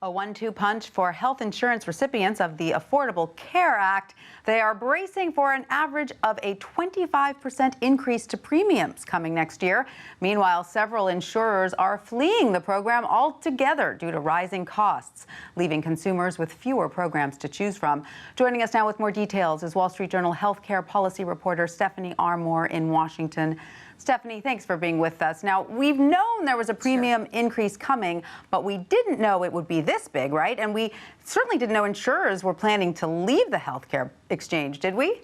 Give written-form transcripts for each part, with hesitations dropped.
A 1-2 punch for health insurance recipients of the Affordable Care Act. They are bracing for an average of a 25% increase to premiums coming next year. Meanwhile, several insurers are fleeing the program altogether due to rising costs, leaving consumers with fewer programs to choose from. Joining us now with more details is Wall Street Journal healthcare policy reporter Stephanie Armour in Washington. Stephanie, thanks for being with us. Now, we've known there was a premium increase coming, but we didn't know it would be this big, right? And we certainly didn't know insurers were planning to leave the healthcare exchange, did we?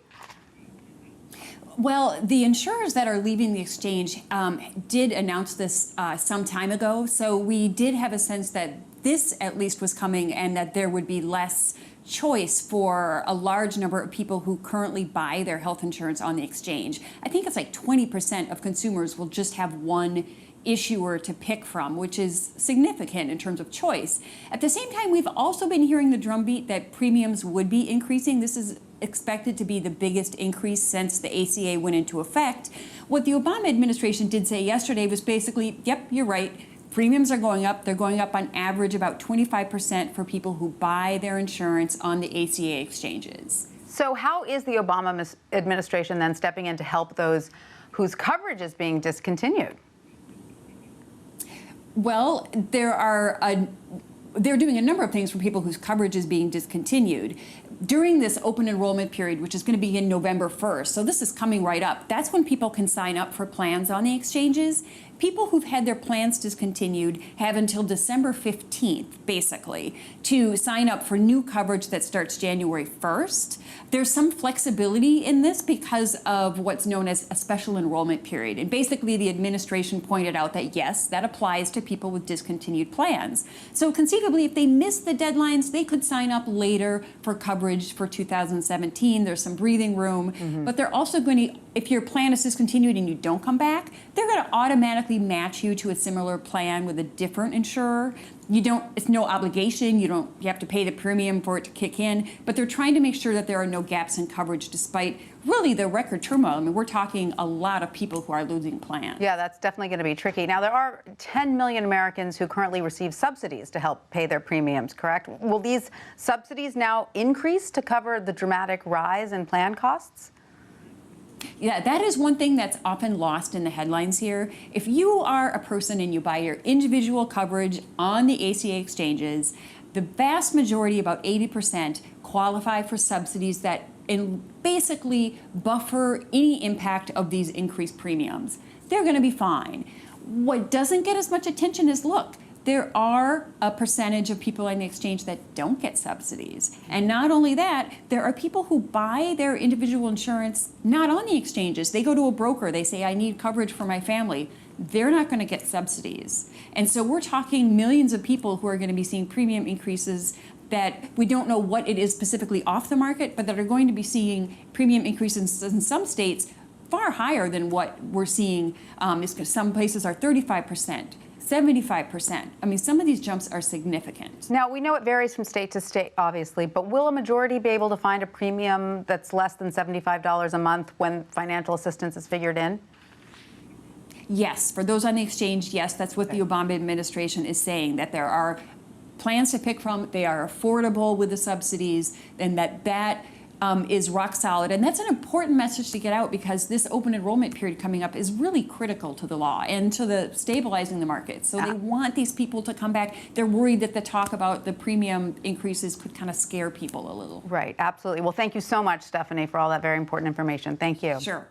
Well, the insurers that are leaving the exchange did announce this some time ago, so we did have a sense that this at least was coming and that there would be less choice for a large number of people who currently buy their health insurance on the exchange. I think it's like 20% of consumers will just have one issuer to pick from, which is significant in terms of choice. At the same time, we've also been hearing the drumbeat that premiums would be increasing. This is expected to be the biggest increase since the ACA went into effect. What the Obama administration did say yesterday was basically, yep, you're right. Premiums are going up. They're going up on average about 25% for people who buy their insurance on the ACA exchanges. So how is the Obama administration then stepping in to help those whose coverage is being discontinued? Well, they're doing a number of things for people whose coverage is being discontinued. During this open enrollment period, which is going to begin November 1st, so this is coming right up, that's when people can sign up for plans on the exchanges. People who've had their plans discontinued have until December 15th, basically, to sign up for new coverage that starts January 1st. There's some flexibility in this because of what's known as a special enrollment period. And basically, the administration pointed out that, yes, that applies to people with discontinued plans. So conceivably, if they miss the deadlines, they could sign up later for coverage for 2017. There's some breathing room. But they're also going to, if your plan is discontinued and you don't come back, they're going to automatically match you to a similar plan with a different insurer. It's no obligation. You have to pay the premium for it to kick in, but they're trying to make sure that there are no gaps in coverage despite really the record turmoil. I mean, we're talking a lot of people who are losing plans. Yeah, that's definitely going to be tricky. Now, there are 10 million Americans who currently receive subsidies to help pay their premiums, correct? Will these subsidies now increase to cover the dramatic rise in plan costs? Yeah, that is one thing that's often lost in the headlines here. If you are a person and you buy your individual coverage on the ACA exchanges, the vast majority, about 80%, qualify for subsidies that basically buffer any impact of these increased premiums. They're going to be fine. What doesn't get as much attention is, look, there are a percentage of people on the exchange that don't get subsidies. And not only that, there are people who buy their individual insurance not on the exchanges. They go to a broker. They say, I need coverage for my family. They're not going to get subsidies. And so we're talking millions of people who are going to be seeing premium increases that we don't know what it is specifically off the market, but that are going to be seeing premium increases in some states far higher than what we're seeing. Some places are 35%. 75%. I mean, some of these jumps are significant. Now, we know it varies from state to state, obviously, but will a majority be able to find a premium that's less than $75 a month when financial assistance is figured in? Yes, for those on the exchange, yes, that's what the Obama administration is saying, that there are plans to pick from, they are affordable with the subsidies, and that is rock solid. And that's an important message to get out because this open enrollment period coming up is really critical to the law and to the stabilizing the market. So they want these people to come back. They're worried that the talk about the premium increases could kind of scare people a little. Right, absolutely. Well, thank you so much, Stephanie, for all that very important information. Thank you. Sure.